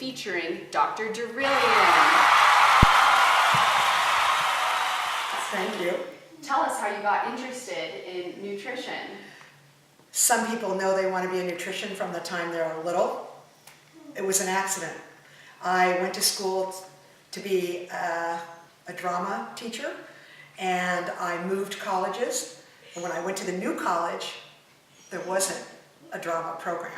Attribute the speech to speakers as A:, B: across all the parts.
A: featuring Dr. Derillian.
B: Thank you.
A: Tell us how you got interested in nutrition.
B: Some people know they want to be in nutrition from the time they're little. It was an accident. I went to school to be a drama teacher, and I moved colleges. And when I went to the new college, there wasn't a drama program.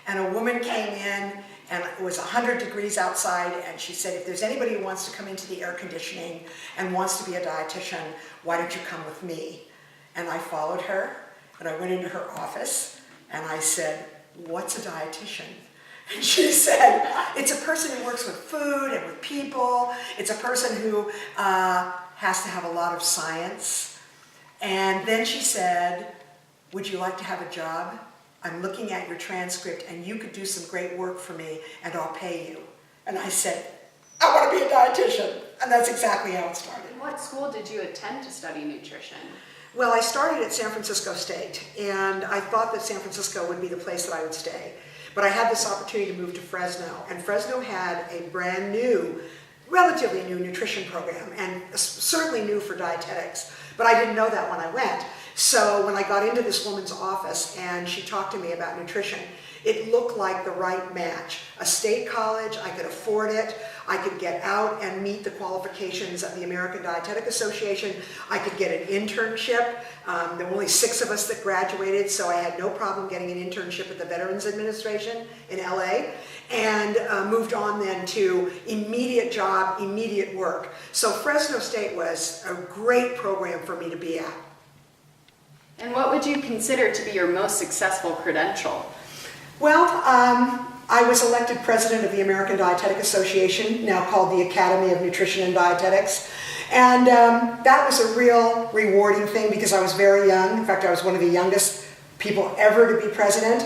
B: And a woman came in, and it was 100 degrees outside, and she said, if there's anybody who wants to come into the air conditioning and wants to be a dietitian, why don't you come with me? And I followed her, and I went into her office, and I said, what's a dietitian? And she said, it's a person who works with food and with people. It's a person who has to have a lot of science. And then she said, would you like to have a job? I'm looking at your transcript and you could do some great work for me and I'll pay you. And I said, I want to be a dietitian. And that's exactly how it started.
A: What school did you attend to study nutrition?
B: Well, I started at San Francisco State, and I thought that San Francisco would be the place that I would stay. But I had this opportunity to move to Fresno, and Fresno had a brand new, relatively new nutrition program, and certainly new for dietetics. But I didn't know that when I went. So when I got into this woman's office and she talked to me about nutrition, it looked like the right match. A state college, I could afford it. I could get out and meet the qualifications of the American Dietetic Association. I could get an internship. There were only 6 of us that graduated, so I had no problem getting an internship at the Veterans Administration in LA, and moved on then to immediate job, immediate work. So Fresno State was a great program for me to be at.
A: And what would you consider to be your most successful credential?
B: Well, I was elected president of the American Dietetic Association, now called the Academy of Nutrition and Dietetics. And that was a real rewarding thing because I was very young. In fact, I was one of the youngest people ever to be president.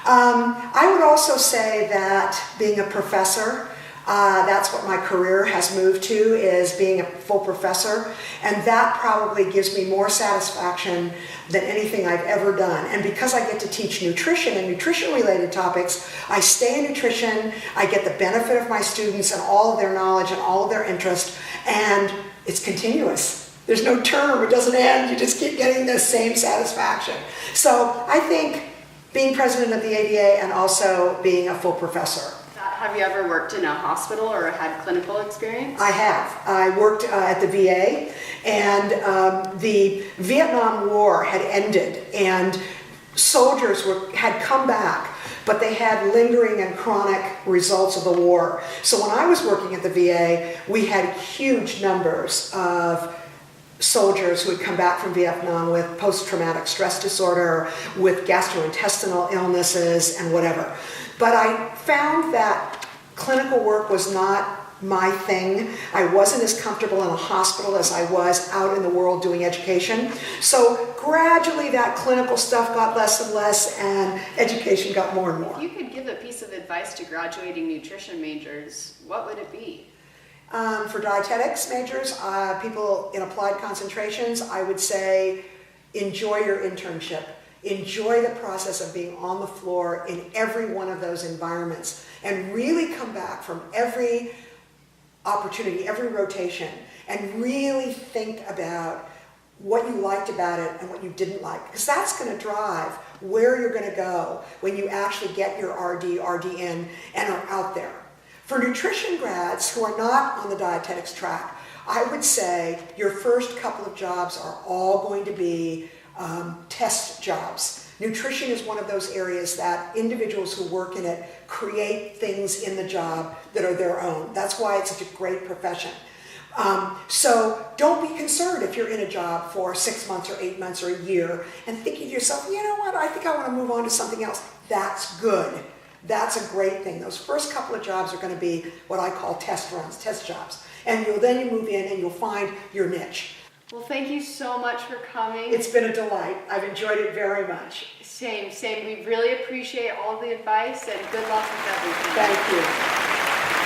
B: I would also say that being a professor, that's what my career has moved to, is being a full professor. And that probably gives me more satisfaction than anything I've ever done. And because I get to teach nutrition and nutrition-related topics, I stay in nutrition, I get the benefit of my students and all of their knowledge and all of their interest, and it's continuous. There's no term, it doesn't end, you just keep getting the same satisfaction. So I think being president of the ADA and also being a full professor.
A: Have you ever worked in a hospital or had clinical experience?
B: I have. I worked at the VA, and the Vietnam War had ended, and soldiers had come back, but they had lingering and chronic results of the war. So when I was working at the VA, we had huge numbers of soldiers who had come back from Vietnam with post-traumatic stress disorder, with gastrointestinal illnesses, and whatever. But I found that clinical work was not my thing. I wasn't as comfortable in a hospital as I was out in the world doing education. So gradually that clinical stuff got less and less, and education got more and more.
A: If you could give a piece of advice to graduating nutrition majors, what would it be?
B: For dietetics majors, people in applied concentrations, I would say enjoy your internship. Enjoy the process of being on the floor in every one of those environments, and really come back from every opportunity, every rotation, and really think about what you liked about it and what you didn't like, because that's going to drive where you're going to go when you actually get your RD, RDN, and are out there. For nutrition grads who are not on the dietetics track, I would say your first couple of jobs are all going to be test jobs. Nutrition is one of those areas that individuals who work in it create things in the job that are their own. That's why it's such a great profession. So don't be concerned if you're in a job for 6 months or 8 months or a year and thinking to yourself, you know what, I think I want to move on to something else. That's good. That's a great thing. Those first couple of jobs are going to be what I call test runs, test jobs. And then you move in and you'll find your niche.
A: Well, thank you so much for coming.
B: It's been a delight. I've enjoyed it very much.
A: Same. We really appreciate all the advice, and good luck with everything.
B: Thank you.